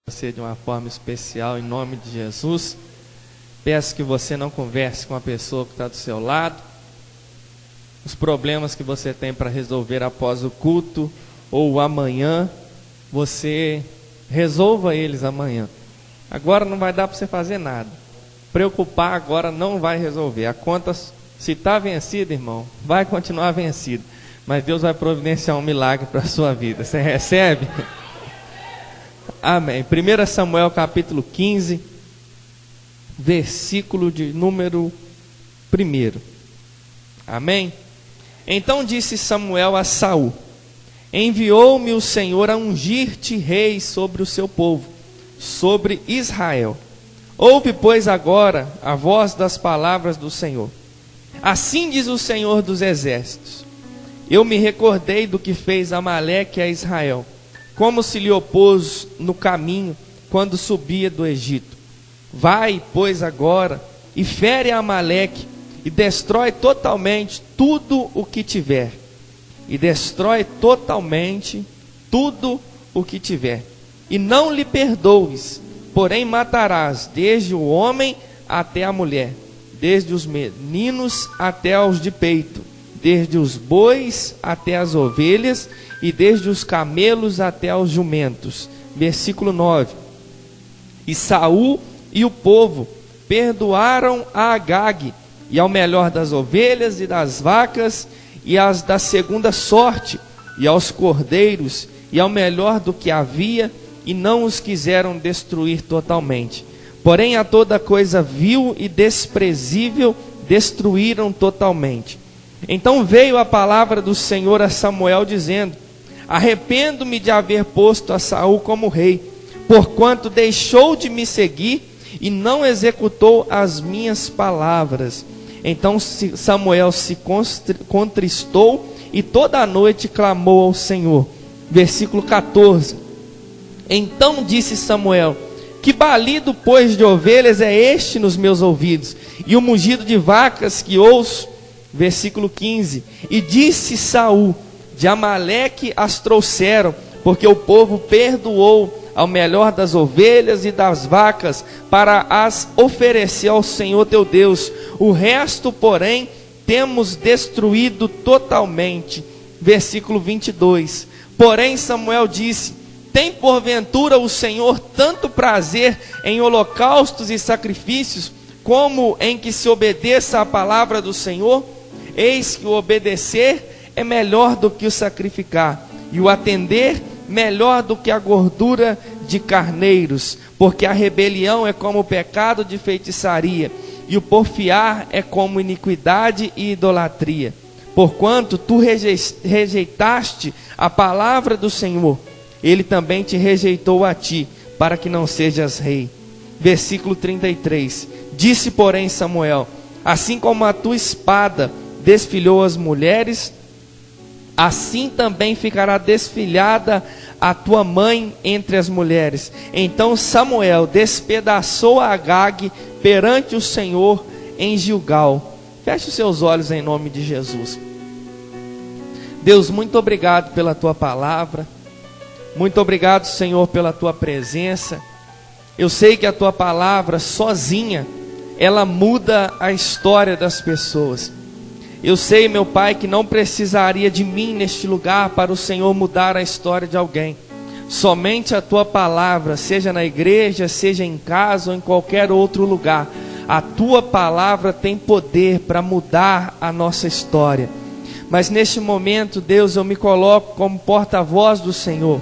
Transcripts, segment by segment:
Você de uma forma especial, em nome de Jesus. Peço que você não converse com a pessoa que está do seu lado. Os problemas que você tem para resolver após o culto ou amanhã, você resolva eles amanhã. Agora não vai dar para você fazer nada. Preocupar agora não vai resolver. A conta, se está vencida, irmão, vai continuar vencida. Mas Deus vai providenciar um milagre para a sua vida. Você recebe? Amém. 1 Samuel capítulo 15, versículo de número 1. Amém? Então disse Samuel a Saul: enviou-me o Senhor a ungir-te rei sobre o seu povo, sobre Israel. Ouve, pois, agora a voz das palavras do Senhor. Assim diz o Senhor dos exércitos: eu me recordei do que fez Amaleque a Israel, como se lhe opôs no caminho quando subia do Egito. Vai, pois, agora e fere a Amaleque e destrói totalmente tudo o que tiver. E destrói totalmente tudo o que tiver. E não lhe perdoes, porém matarás desde o homem até a mulher, desde os meninos até aos de peito, desde os bois até as ovelhas, e desde os camelos até aos jumentos. Versículo 9. E Saul e o povo perdoaram a Agag, e ao melhor das ovelhas e das vacas, e as da segunda sorte, e aos cordeiros, e ao melhor do que havia, e não os quiseram destruir totalmente. Porém a toda coisa vil e desprezível destruíram totalmente. Então veio a palavra do Senhor a Samuel dizendo: arrependo-me de haver posto a Saul como rei, porquanto deixou de me seguir e não executou as minhas palavras. Então Samuel se contristou e toda a noite clamou ao Senhor. Versículo 14. Então disse Samuel: que balido, pois, de ovelhas é este nos meus ouvidos, e o mugido de vacas que ouço? Versículo 15. E disse Saul: de Amaleque as trouxeram, porque o povo perdoou ao melhor das ovelhas e das vacas, para as oferecer ao Senhor teu Deus. O resto, porém, temos destruído totalmente. Versículo 22. Porém Samuel disse: tem porventura o Senhor tanto prazer em holocaustos e sacrifícios, como em que se obedeça à palavra do Senhor? Eis que o obedecer é melhor do que o sacrificar, e o atender melhor do que a gordura de carneiros, porque a rebelião é como o pecado de feitiçaria, e o porfiar é como iniquidade e idolatria. Porquanto tu rejeitaste a palavra do Senhor, ele também te rejeitou a ti, para que não sejas rei. Versículo 33. Disse, porém, Samuel: assim como a tua espada desfilhou as mulheres, assim também ficará desfilhada a tua mãe entre as mulheres. Então Samuel despedaçou a Agag perante o Senhor em Gilgal. Feche os seus olhos em nome de Jesus. Deus, muito obrigado pela tua palavra. Muito obrigado, Senhor, pela tua presença. Eu sei que a tua palavra sozinha, ela muda a história das pessoas. Eu sei, meu Pai, que não precisaria de mim neste lugar para o Senhor mudar a história de alguém. Somente a tua palavra, seja na igreja, seja em casa ou em qualquer outro lugar, a tua palavra tem poder para mudar a nossa história. Mas neste momento, Deus, eu me coloco como porta-voz do Senhor.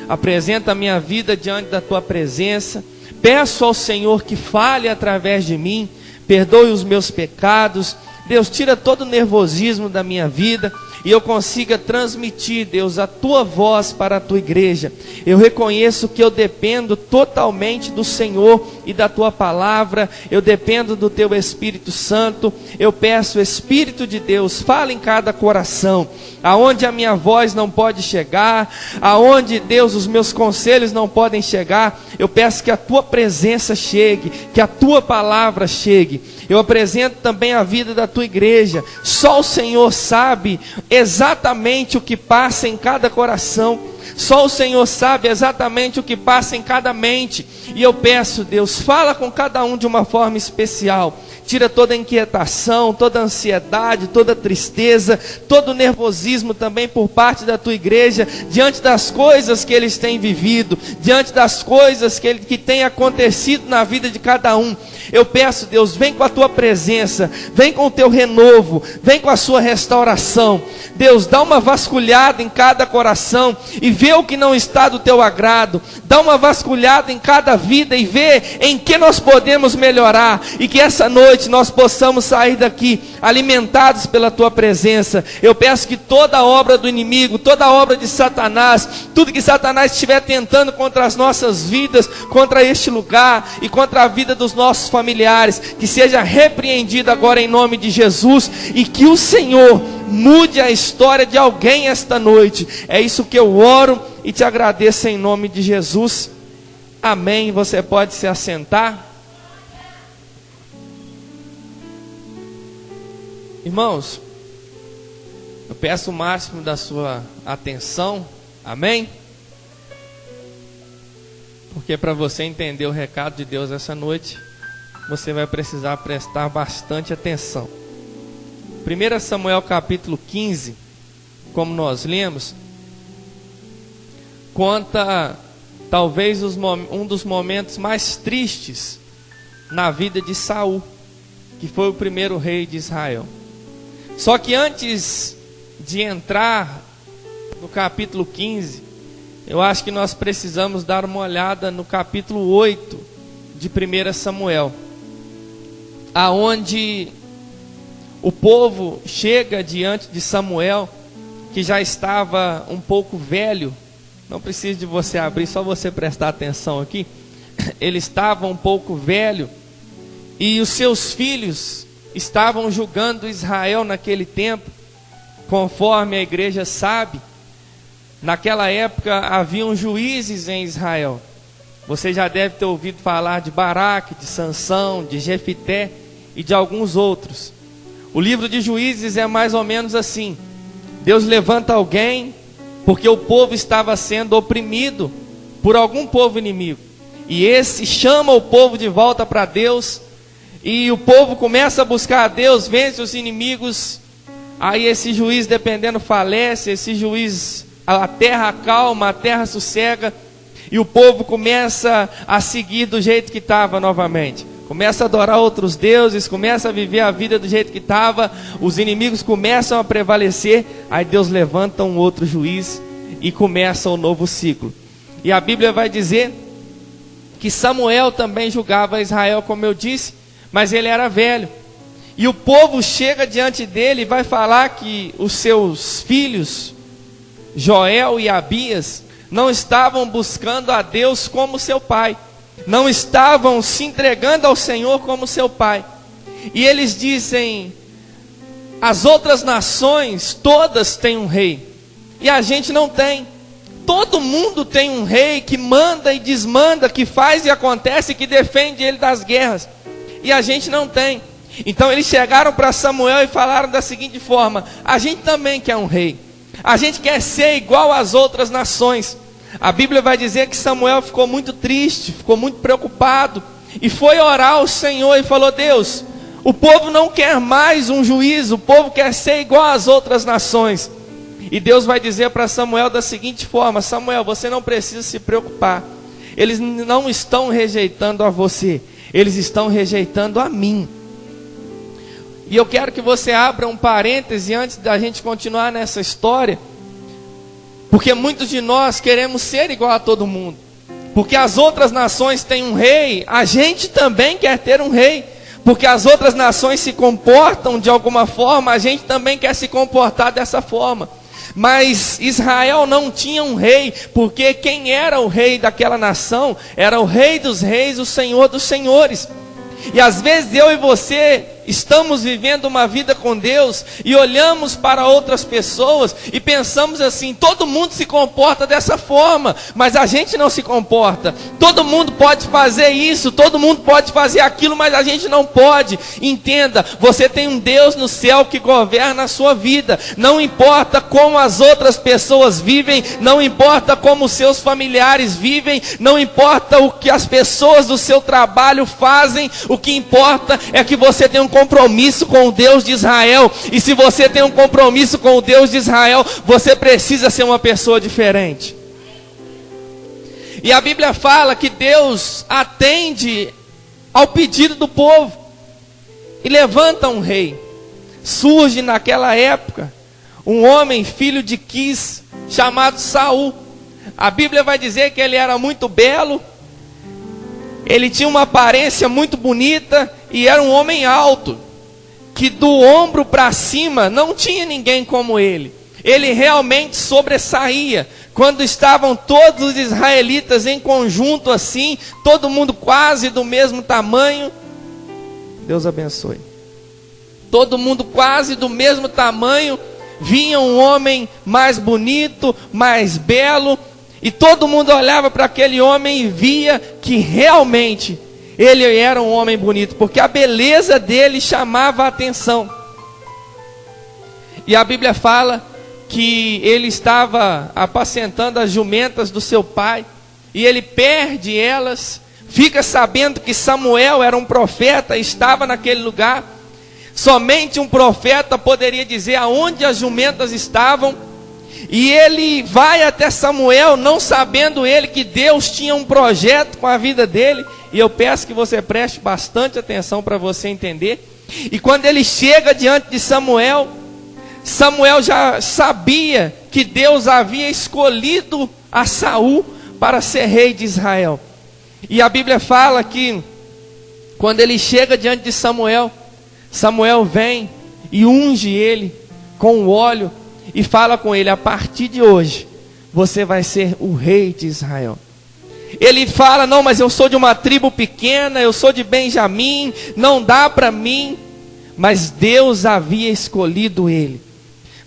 Apresento a minha vida diante da tua presença. Peço ao Senhor que fale através de mim, perdoe os meus pecados. Deus, tira todo o nervosismo da minha vida e eu consiga transmitir, Deus, a tua voz para a tua igreja. Eu reconheço que eu dependo totalmente do Senhor e da tua palavra. Eu dependo do teu Espírito Santo. Eu peço, Espírito de Deus, fala em cada coração, aonde a minha voz não pode chegar, aonde, Deus, os meus conselhos não podem chegar. Eu peço que a tua presença chegue, que a tua palavra chegue. Eu apresento também a vida da tua igreja. Só o Senhor sabe exatamente o que passa em cada coração. Só o Senhor sabe exatamente o que passa em cada mente. E eu peço, Deus, fala com cada um de uma forma especial. Tira toda a inquietação, toda a ansiedade, toda a tristeza, todo o nervosismo também por parte da tua igreja, diante das coisas que eles têm vivido, diante das coisas que têm acontecido na vida de cada um. Eu peço, Deus, vem com a tua presença, vem com o teu renovo, vem com a sua restauração. Deus, dá uma vasculhada em cada coração e vê o que não está do teu agrado. Dá uma vasculhada em cada vida e vê em que nós podemos melhorar. E que essa noite nós possamos sair daqui alimentados pela tua presença. Eu peço que toda obra do inimigo, toda obra de Satanás, tudo que Satanás estiver tentando contra as nossas vidas, contra este lugar e contra a vida dos nossos familiares, que seja repreendido agora em nome de Jesus, e que o Senhor mude a história de alguém esta noite. É isso que eu oro e te agradeço em nome de Jesus. Amém. Você pode se assentar. Irmãos, eu peço o máximo da sua atenção. Amém? Porque para você entender o recado de Deus essa noite, você vai precisar prestar bastante atenção. 1 Samuel capítulo 15, como nós lemos, conta talvez um dos momentos mais tristes na vida de Saul, que foi o primeiro rei de Israel. Só que antes de entrar no capítulo 15, eu acho que nós precisamos dar uma olhada no capítulo 8 de 1 Samuel, aonde o povo chega diante de Samuel, que já estava um pouco velho. Não precisa de você abrir, só você prestar atenção aqui. Ele estava um pouco velho, e os seus filhos estavam julgando Israel naquele tempo. Conforme a igreja sabe, naquela época haviam juízes em Israel. Você já deve ter ouvido falar de Baraque, de Sansão, de Jefité e de alguns outros. O livro de Juízes é mais ou menos assim: Deus levanta alguém porque o povo estava sendo oprimido por algum povo inimigo, e esse chama o povo de volta para Deus, e o povo começa a buscar a Deus, vence os inimigos. Aí esse juiz, dependendo, falece. Esse juiz, a terra acalma, a terra sossega, e o povo começa a seguir do jeito que estava novamente. Começa a adorar outros deuses, começa a viver a vida do jeito que estava. Os inimigos começam a prevalecer. Aí Deus levanta um outro juiz e começa um novo ciclo. E a Bíblia vai dizer que Samuel também julgava Israel, como eu disse, mas ele era velho. E o povo chega diante dele e vai falar que os seus filhos, Joel e Abias, não estavam buscando a Deus como seu pai, não estavam se entregando ao Senhor como seu pai. E eles dizem: as outras nações todas têm um rei, e a gente não tem. Todo mundo tem um rei que manda e desmanda, que faz e acontece, que defende ele das guerras, e a gente não tem. Então eles chegaram para Samuel e falaram da seguinte forma: a gente também quer um rei, a gente quer ser igual às outras nações. A Bíblia vai dizer que Samuel ficou muito triste, ficou muito preocupado, e foi orar ao Senhor e falou: Deus, o povo não quer mais um juiz, o povo quer ser igual às outras nações. E Deus vai dizer para Samuel da seguinte forma: Samuel, você não precisa se preocupar, eles não estão rejeitando a você, eles estão rejeitando a mim. E eu quero que você abra um parêntese antes da gente continuar nessa história, porque muitos de nós queremos ser igual a todo mundo. Porque as outras nações têm um rei, a gente também quer ter um rei. Porque as outras nações se comportam de alguma forma, a gente também quer se comportar dessa forma. Mas Israel não tinha um rei, porque quem era o rei daquela nação era o Rei dos Reis, o Senhor dos Senhores. E às vezes eu e você estamos vivendo uma vida com Deus e olhamos para outras pessoas e pensamos assim: todo mundo se comporta dessa forma, mas a gente não se comporta. Todo mundo pode fazer isso, todo mundo pode fazer aquilo, mas a gente não pode. Entenda, você tem um Deus no céu que governa a sua vida. Não importa como as outras pessoas vivem, não importa como os seus familiares vivem, não importa o que as pessoas do seu trabalho fazem, o que importa é que você tem um compromisso com o Deus de Israel. E se você tem um compromisso com o Deus de Israel, você precisa ser uma pessoa diferente. E a Bíblia fala que Deus atende ao pedido do povo e levanta um rei. Surge naquela época um homem filho de Quis, chamado Saul. A Bíblia vai dizer que ele era muito belo, ele tinha uma aparência muito bonita e era um homem alto, que do ombro para cima não tinha ninguém como ele. Ele realmente sobressaía. Quando estavam todos os israelitas em conjunto assim, todo mundo quase do mesmo tamanho, Deus abençoe, todo mundo quase do mesmo tamanho, vinha um homem mais bonito, mais belo, e todo mundo olhava para aquele homem e via que realmente ele era um homem bonito, porque a beleza dele chamava a atenção. E a Bíblia fala que ele estava apacentando as jumentas do seu pai, e ele perde elas, fica sabendo que Samuel era um profeta, estava naquele lugar. Somente um profeta poderia dizer aonde as jumentas estavam. E ele vai até Samuel, não sabendo ele que Deus tinha um projeto com a vida dele. E eu peço que você preste bastante atenção para você entender. E quando ele chega diante de Samuel, Samuel já sabia que Deus havia escolhido a Saul para ser rei de Israel. E a Bíblia fala que quando ele chega diante de Samuel, Samuel vem e unge ele com o óleo e fala com ele: a partir de hoje você vai ser o rei de Israel. Ele fala: não, mas eu sou de uma tribo pequena, eu sou de Benjamim, não dá para mim. Mas Deus havia escolhido ele.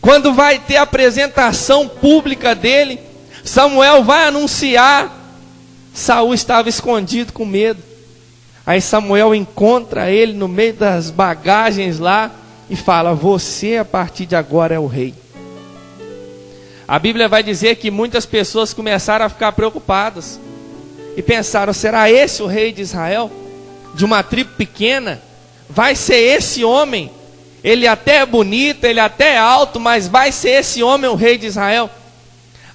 Quando vai ter a apresentação pública dele, Samuel vai anunciar. Saul estava escondido com medo. Aí Samuel encontra ele no meio das bagagens lá e fala: você a partir de agora é o rei. A Bíblia vai dizer que muitas pessoas começaram a ficar preocupadas e pensaram: será esse o rei de Israel? De uma tribo pequena? Vai ser esse homem? Ele até é bonito, ele até é alto, mas vai ser esse homem o rei de Israel?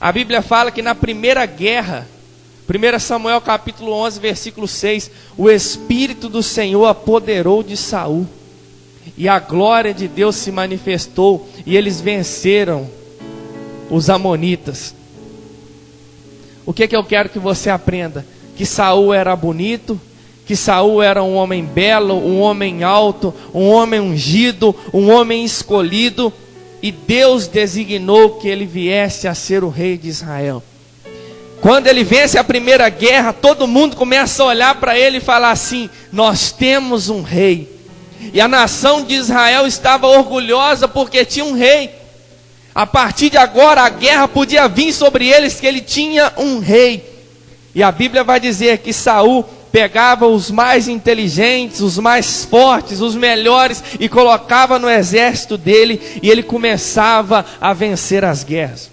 A Bíblia fala que na primeira guerra, 1 Samuel capítulo 11, versículo 6, o Espírito do Senhor apoderou de Saul, e a glória de Deus se manifestou, e eles venceram os amonitas. O que eu quero que você aprenda? Que Saul era bonito, que Saul era um homem belo, um homem alto, um homem ungido, um homem escolhido, e Deus designou que ele viesse a ser o rei de Israel. Quando ele vence a primeira guerra, todo mundo começa a olhar para ele e falar assim: nós temos um rei. E a nação de Israel estava orgulhosa porque tinha um rei. A partir de agora a guerra podia vir sobre eles, que ele tinha um rei. E a Bíblia vai dizer que Saul pegava os mais inteligentes, os mais fortes, os melhores, e colocava no exército dele, e ele começava a vencer as guerras.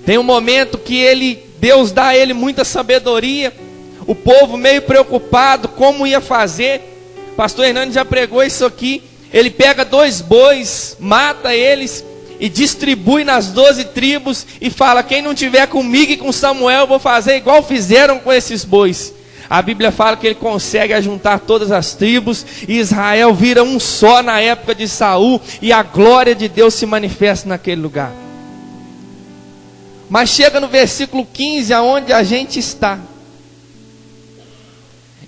Tem um momento que Deus dá a ele muita sabedoria, o povo meio preocupado, como ia fazer. Pastor Hernani já pregou isso aqui. Ele pega 2 bois, mata eles e distribui nas 12 tribos e fala: quem não tiver comigo e com Samuel, eu vou fazer igual fizeram com esses bois. A Bíblia fala que ele consegue ajuntar todas as tribos, e Israel vira um só na época de Saul, e a glória de Deus se manifesta naquele lugar. Mas chega no versículo 15, aonde a gente está,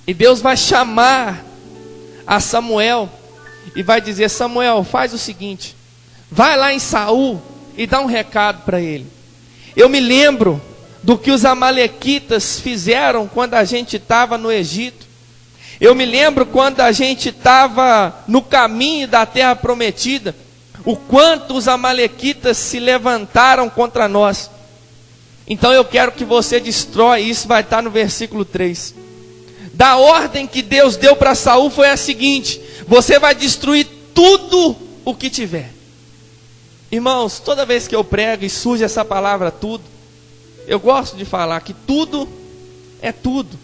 e Deus vai chamar a Samuel e vai dizer: Samuel, faz o seguinte, vai lá em Saul e dá um recado para ele. Eu me lembro do que os amalequitas fizeram quando a gente estava no Egito. Eu me lembro quando a gente estava no caminho da terra prometida, o quanto os amalequitas se levantaram contra nós. Então eu quero que você destrói, isso vai estar no versículo 3. Da ordem que Deus deu para Saul foi a seguinte: você vai destruir tudo o que tiver. Irmãos, toda vez que eu prego e surge essa palavra tudo, eu gosto de falar que tudo é tudo.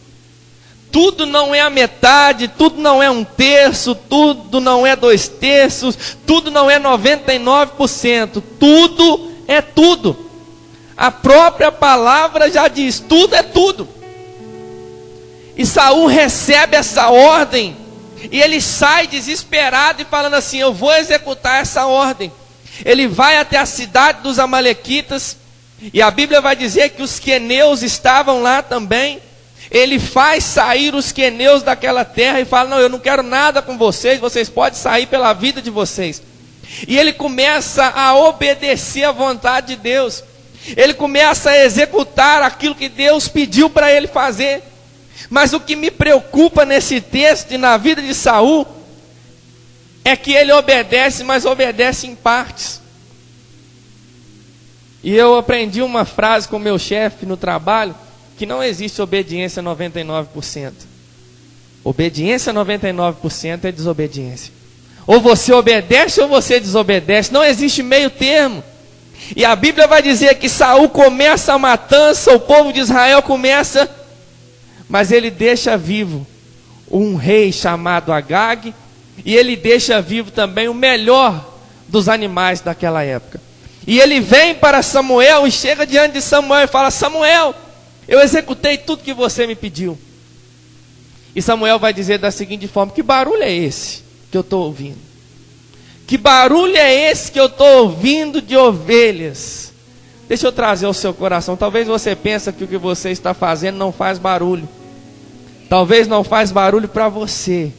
Tudo não é a metade, tudo não é 1/3, tudo não é 2/3, tudo não é 99%, tudo é tudo. A própria palavra já diz, tudo é tudo. E Saul recebe essa ordem, e ele sai desesperado e falando assim: eu vou executar essa ordem. Ele vai até a cidade dos amalequitas, e a Bíblia vai dizer que os queneus estavam lá também. Ele faz sair os queneus daquela terra e fala: não, eu não quero nada com vocês, vocês podem sair pela vida de vocês. E ele começa a obedecer à vontade de Deus. Ele começa a executar aquilo que Deus pediu para ele fazer. Mas o que me preocupa nesse texto e na vida de Saul é que ele obedece, mas obedece em partes. E eu aprendi uma frase com o meu chefe no trabalho, que não existe obediência 99%. Obediência 99% é desobediência. Ou você obedece ou você desobedece. Não existe meio termo. E a Bíblia vai dizer que Saul começa a matança, o povo de Israel começa, mas ele deixa vivo um rei chamado Agag, e ele deixa vivo também o melhor dos animais daquela época. E ele vem para Samuel e chega diante de Samuel e fala: Samuel, eu executei tudo que você me pediu. E Samuel vai dizer da seguinte forma: que barulho é esse que eu estou ouvindo? Que barulho é esse que eu estou ouvindo de ovelhas? Deixa eu trazer ao seu coração. Talvez você pense que o que você está fazendo não faz barulho. Talvez não faz barulho para você,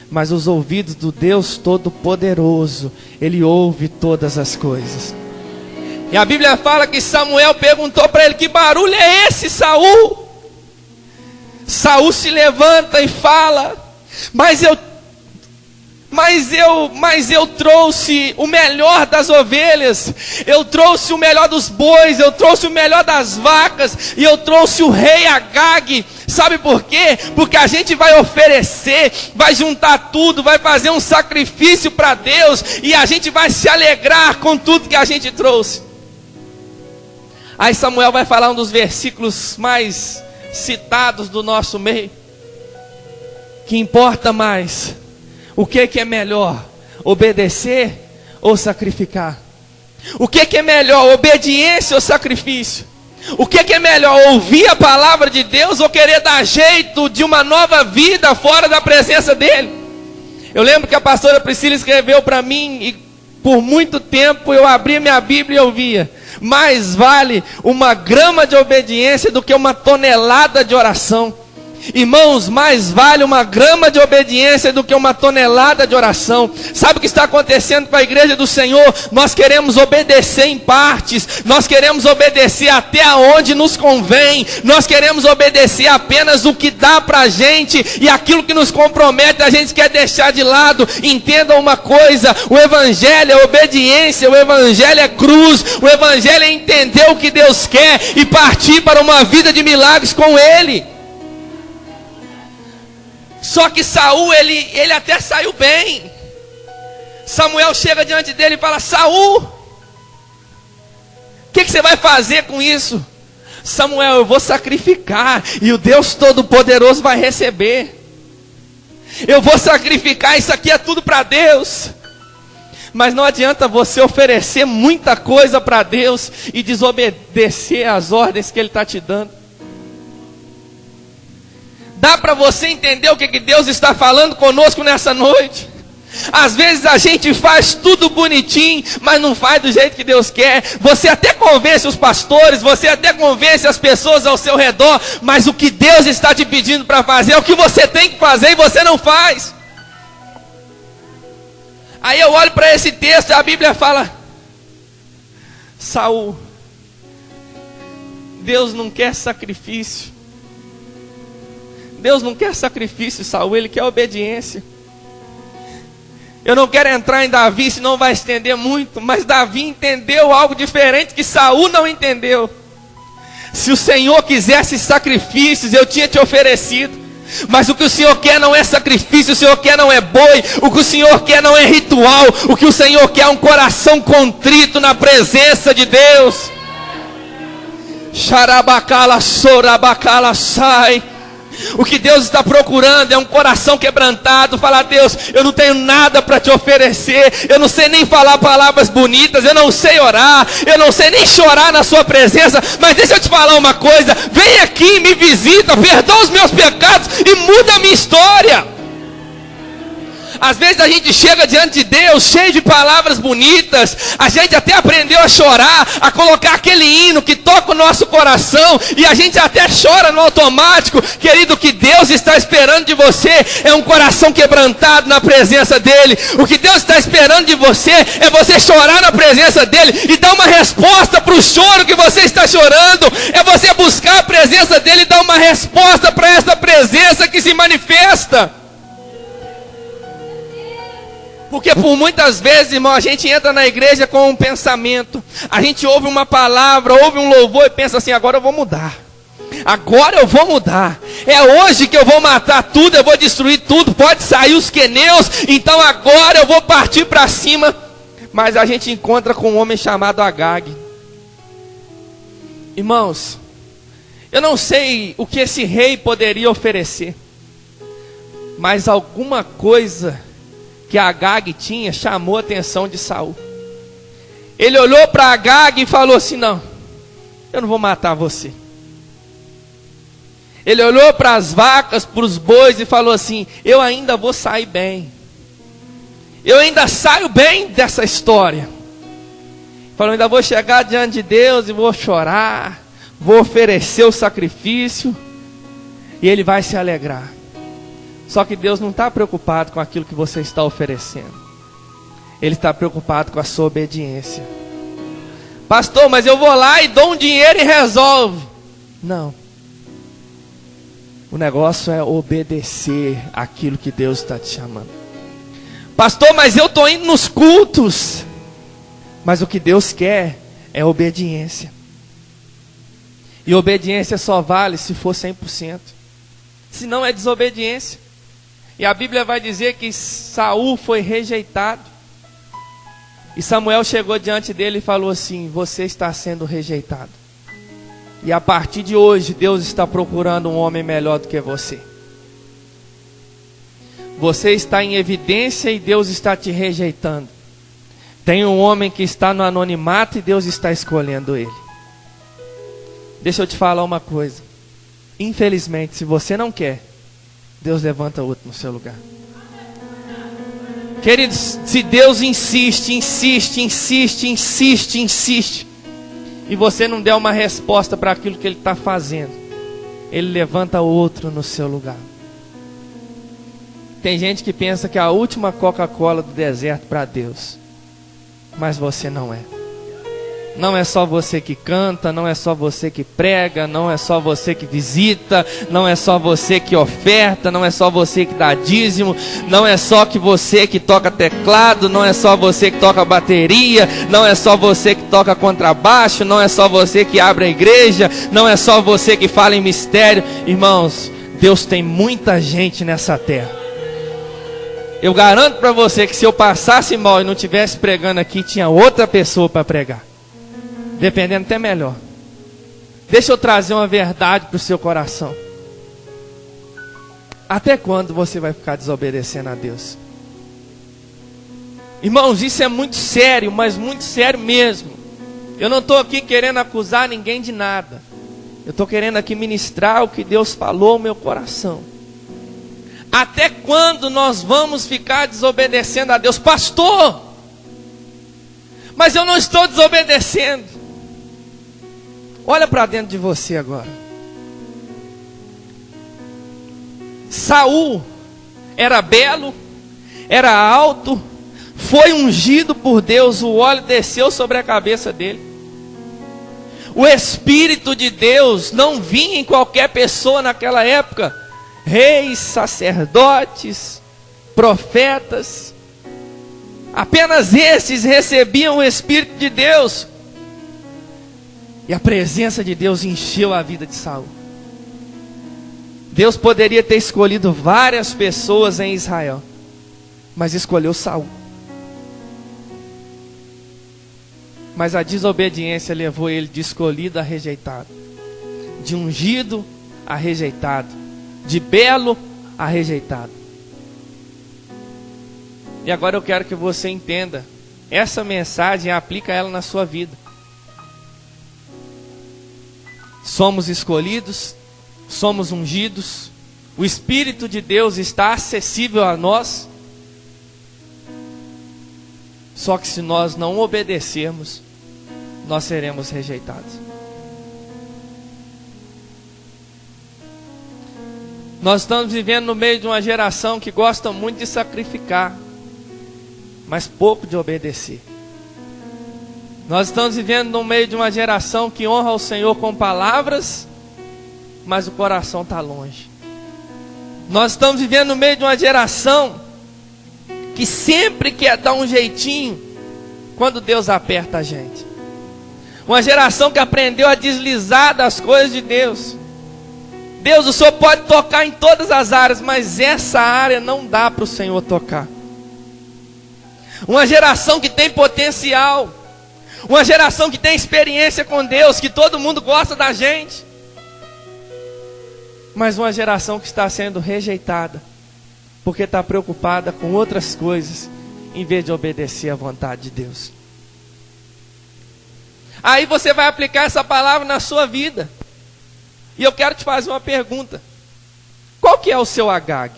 mas os ouvidos do Deus Todo-Poderoso, Ele ouve todas as coisas. E a Bíblia fala que Samuel perguntou para ele: que barulho é esse, Saul? Saul se levanta e fala: mas eu trouxe o melhor das ovelhas, eu trouxe o melhor dos bois, eu trouxe o melhor das vacas, e eu trouxe o rei Agag. Sabe por quê? Porque a gente vai oferecer, vai juntar tudo, vai fazer um sacrifício para Deus, e a gente vai se alegrar com tudo que a gente trouxe. Aí Samuel vai falar um dos versículos mais citados do nosso meio: que importa mais, o que é melhor, obedecer ou sacrificar? O que é melhor, obediência ou sacrifício? O que é melhor, ouvir a palavra de Deus ou querer dar jeito de uma nova vida fora da presença dEle? Eu lembro que a pastora Priscila escreveu para mim, e por muito tempo eu abria minha Bíblia e eu via: mais vale uma grama de obediência do que uma tonelada de oração. Irmãos, mais vale uma grama de obediência do que uma tonelada de oração. Sabe o que está acontecendo com a igreja do Senhor? Nós queremos obedecer em partes, nós queremos obedecer até onde nos convém, nós queremos obedecer apenas o que dá para a gente, e aquilo que nos compromete a gente quer deixar de lado. Entenda uma coisa: o Evangelho é obediência, o Evangelho é cruz, o Evangelho é entender o que Deus quer e partir para uma vida de milagres com Ele. Só que Saul, ele até saiu bem. Samuel chega diante dele e fala: Saul, o que você vai fazer com isso? Samuel: eu vou sacrificar, e o Deus Todo-Poderoso vai receber. Eu vou sacrificar, isso aqui é tudo para Deus. Mas não adianta você oferecer muita coisa para Deus e desobedecer às ordens que Ele está te dando. Dá para você entender o que Deus está falando conosco nessa noite? Às vezes a gente faz tudo bonitinho, mas não faz do jeito que Deus quer. Você até convence os pastores, você até convence as pessoas ao seu redor, mas o que Deus está te pedindo para fazer é o que você tem que fazer e você não faz. Aí eu olho para esse texto e a Bíblia fala: Saul, Deus não quer sacrifício, Deus não quer sacrifício, Saul, Ele quer obediência. Eu não quero entrar em Davi, senão vai estender muito, mas Davi entendeu algo diferente que Saul não entendeu. Se o Senhor quisesse sacrifícios, eu tinha te oferecido. Mas o que o Senhor quer não é sacrifício, o Senhor quer não é boi, o que o Senhor quer não é ritual, o que o Senhor quer é um coração contrito na presença de Deus. Xarabacala, sorabacala, sai. O que Deus está procurando é um coração quebrantado. Falar: Deus, eu não tenho nada para te oferecer, eu não sei nem falar palavras bonitas, eu não sei orar, eu não sei nem chorar na sua presença, mas deixa eu te falar uma coisa: vem aqui, me visita, perdoa os meus pecados e muda a minha história. Às vezes a gente chega diante de Deus cheio de palavras bonitas, a gente até aprendeu a chorar, a colocar aquele hino que toca o nosso coração, e a gente até chora no automático. Querido, o que Deus está esperando de você é um coração quebrantado na presença dEle. O que Deus está esperando de você é você chorar na presença dEle e dar uma resposta para o choro que você está chorando. É você buscar a presença dEle e dar uma resposta para essa presença que se manifesta. Porque por muitas vezes, irmão, a gente entra na igreja com um pensamento. A gente ouve uma palavra, ouve um louvor e pensa assim: agora eu vou mudar. Agora eu vou mudar. É hoje que eu vou matar tudo, eu vou destruir tudo. Pode sair os queneus, então agora eu vou partir para cima. Mas a gente encontra com um homem chamado Agag. Irmãos, eu não sei o que esse rei poderia oferecer, mas alguma coisa que Agag tinha chamou a atenção de Saul. Ele olhou para Agag e falou assim: não, eu não vou matar você. Ele olhou para as vacas, para os bois e falou assim: eu ainda vou sair bem. Eu ainda saio bem dessa história. Falou: ainda vou chegar diante de Deus e vou chorar, vou oferecer o sacrifício e Ele vai se alegrar. Só que Deus não está preocupado com aquilo que você está oferecendo. Ele está preocupado com a sua obediência. Pastor, mas eu vou lá e dou um dinheiro e resolve. Não. O negócio é obedecer aquilo que Deus está te chamando. Pastor, mas eu estou indo nos cultos. Mas o que Deus quer é obediência. E obediência só vale se for 100%. Senão é desobediência. E a Bíblia vai dizer que Saul foi rejeitado. E Samuel chegou diante dele e falou assim: você está sendo rejeitado. E a partir de hoje, Deus está procurando um homem melhor do que você. Você está em evidência e Deus está te rejeitando. Tem um homem que está no anonimato e Deus está escolhendo ele. Deixa eu te falar uma coisa. Infelizmente, se você não quer, Deus levanta outro no seu lugar. Queridos, se Deus insiste, e você não der uma resposta para aquilo que Ele está fazendo, Ele levanta outro no seu lugar. Tem gente que pensa que é a última Coca-Cola do deserto para Deus, mas você não é. Não é só você que canta, não é só você que prega, não é só você que visita, não é só você que oferta, não é só você que dá dízimo, não é só que você que toca teclado, não é só você que toca bateria, não é só você que toca contrabaixo, não é só você que abre a igreja, não é só você que fala em mistério. Irmãos, Deus tem muita gente nessa terra. Eu garanto para você que se eu passasse mal e não estivesse pregando aqui, tinha outra pessoa para pregar. Dependendo até melhor. Deixa eu trazer uma verdade para o seu coração. Até quando você vai ficar desobedecendo a Deus? Irmãos, isso é muito sério, mas muito sério mesmo. Eu não estou aqui querendo acusar ninguém de nada. Eu estou querendo aqui ministrar o que Deus falou no meu coração. Até quando nós vamos ficar desobedecendo a Deus? Pastor, mas eu não estou desobedecendo. Olha para dentro de você agora. Saul era belo, era alto, foi ungido por Deus, o óleo desceu sobre a cabeça dele. O Espírito de Deus não vinha em qualquer pessoa naquela época. reis, sacerdotes, profetas. Apenas esses recebiam o Espírito de Deus. E a presença de Deus encheu a vida de Saul. Deus poderia ter escolhido várias pessoas em Israel, mas escolheu Saul. Mas a desobediência levou ele de escolhido a rejeitado, de ungido a rejeitado, de belo a rejeitado. E agora eu quero que você entenda essa mensagem e aplica ela na sua vida. Somos escolhidos, somos ungidos, o Espírito de Deus está acessível a nós. Só que se nós não obedecermos, nós seremos rejeitados. Nós estamos vivendo no meio de uma geração que gosta muito de sacrificar, mas pouco de obedecer. Nós estamos vivendo no meio de uma geração que honra o Senhor com palavras, mas o coração está longe. Nós estamos vivendo no meio de uma geração que sempre quer dar um jeitinho quando Deus aperta a gente. Uma geração que aprendeu a deslizar das coisas de Deus. Deus, o Senhor pode tocar em todas as áreas, mas essa área não dá para o Senhor tocar. Uma geração que tem potencial, uma geração que tem experiência com Deus, que todo mundo gosta da gente, mas uma geração que está sendo rejeitada, porque está preocupada com outras coisas, em vez de obedecer à vontade de Deus. Aí você vai aplicar essa palavra na sua vida, e eu quero te fazer uma pergunta: qual que é o seu Agag?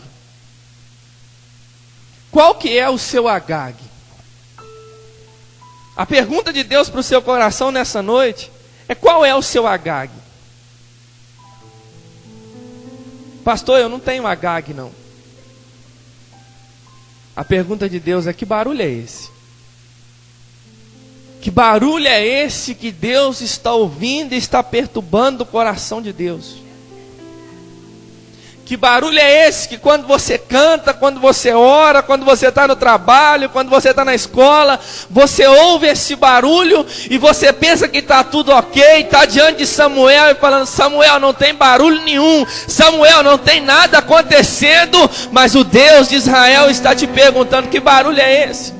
Qual que é o seu Agag? A pergunta de Deus para o seu coração nessa noite é: qual é o seu Agag? Pastor, eu não tenho Agag não. A pergunta de Deus é: que barulho é esse? Que barulho é esse que Deus está ouvindo e está perturbando o coração de Deus? Que barulho é esse que quando você canta, quando você ora, quando você está no trabalho, quando você está na escola, você ouve esse barulho e você pensa que está tudo ok, está diante de Samuel e falando: Samuel, não tem barulho nenhum, Samuel, não tem nada acontecendo, mas o Deus de Israel está te perguntando: que barulho é esse?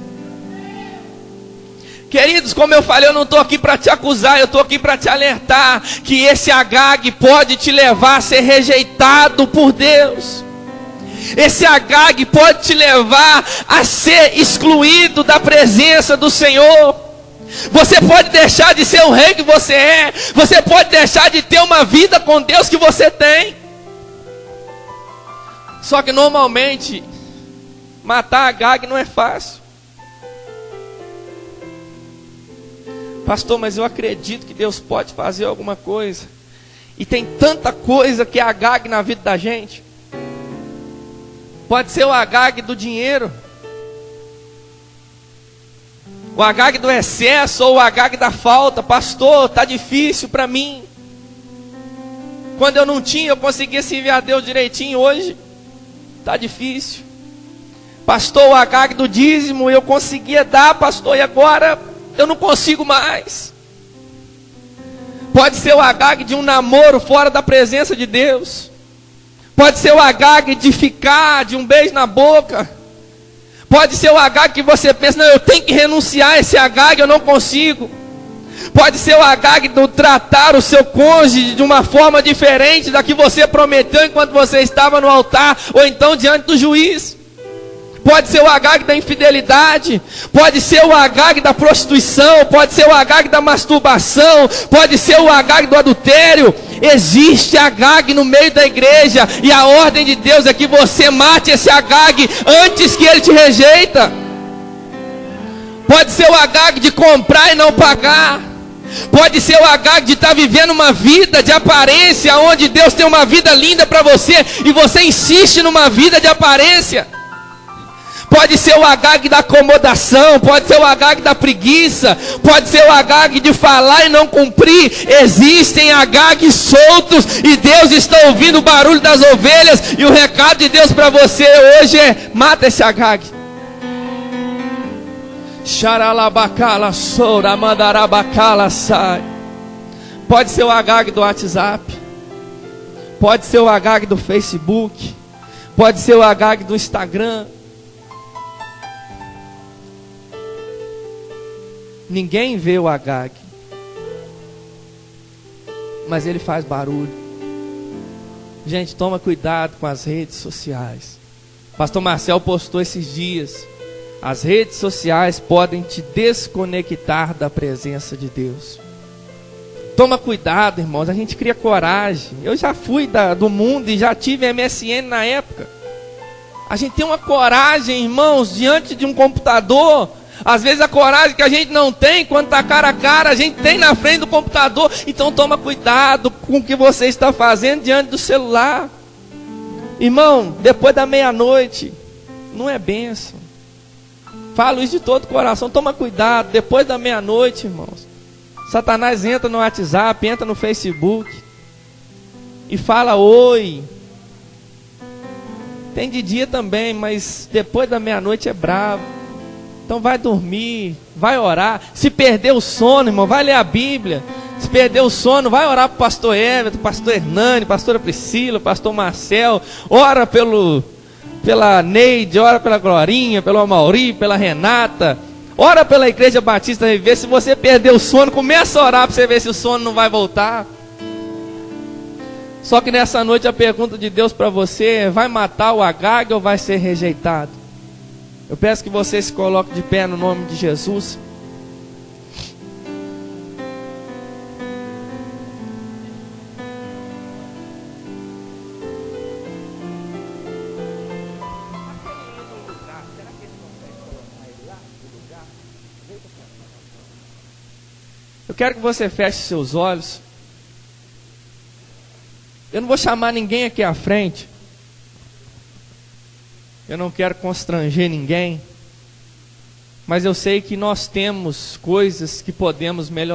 Queridos, como eu falei, eu não estou aqui para te acusar, eu estou aqui para te alertar que esse Agag pode te levar a ser rejeitado por Deus. Esse Agag pode te levar a ser excluído da presença do Senhor. Você pode deixar de ser o rei que você é, você pode deixar de ter uma vida com Deus que você tem. Só que normalmente, matar Agag não é fácil. Pastor, mas eu acredito que Deus pode fazer alguma coisa. E tem tanta coisa que é Agag na vida da gente. Pode ser o Agag do dinheiro, o Agag do excesso, ou o Agag da falta. Pastor, está difícil para mim. Quando eu não tinha, eu conseguia servir a Deus direitinho. Hoje está difícil. Pastor, o Agag do dízimo, eu conseguia dar, pastor, e agora eu não consigo mais. Pode ser o Agag de um namoro fora da presença de Deus. Pode ser o Agag de ficar, de um beijo na boca. Pode ser o Agag que você pensa: não, eu tenho que renunciar a esse Agag, eu não consigo. Pode ser o Agag do tratar o seu cônjuge de uma forma diferente da que você prometeu enquanto você estava no altar, ou então diante do juiz. Pode ser o Agag da infidelidade, pode ser o Agag da prostituição, pode ser o Agag da masturbação, pode ser o Agag do adultério. Existe Agag no meio da igreja, e a ordem de Deus é que você mate esse Agag antes que ele te rejeita. Pode ser o Agag de comprar e não pagar. Pode ser o Agag de estar vivendo uma vida de aparência, onde Deus tem uma vida linda para você, e você insiste numa vida de aparência. Pode ser o Agag da acomodação, pode ser o Agag da preguiça, pode ser o Agag de falar e não cumprir. Existem Agags soltos e Deus está ouvindo o barulho das ovelhas. E o recado de Deus para você hoje é: mata esse Agag. Xaralabacala soura, mandarabacala sai. Pode ser o Agag do WhatsApp, pode ser o Agag do Facebook, pode ser o Agag do Instagram. Ninguém vê o Agag, mas ele faz barulho. Gente, toma cuidado com as redes sociais. Pastor Marcel postou esses dias: as redes sociais podem te desconectar da presença de Deus. Toma cuidado, irmãos. A gente cria coragem. Eu já fui do mundo e já tive MSN na época. A gente tem uma coragem, irmãos, diante de um computador. Às vezes a coragem que a gente não tem quando está cara a cara, a gente tem na frente do computador. Então toma cuidado com o que você está fazendo diante do celular. Irmão, depois da meia-noite não é bênção. Falo isso de todo o coração. Toma cuidado, depois da meia-noite, irmãos, Satanás entra no WhatsApp, entra no Facebook e fala oi. Tem de dia também, mas depois da meia-noite é bravo. Então vai dormir, vai orar. Se perder o sono, irmão, vai ler a Bíblia. Se perder o sono, vai orar para o pastor Everton, pastor Hernani, pastora Priscila, pastor Marcel. Ora pela Neide, ora pela Glorinha, pelo Amauri, pela Renata. Ora pela Igreja Batista Reviver. Se você perder o sono, começa a orar para você ver se o sono não vai voltar. Só que nessa noite a pergunta de Deus para você é: vai matar o Agag ou vai ser rejeitado? Eu peço que você se coloque de pé no nome de Jesus. Eu quero que você feche seus olhos. Eu não vou chamar ninguém aqui à frente. Eu não quero constranger ninguém. Mas eu sei que nós temos coisas que podemos melhorar.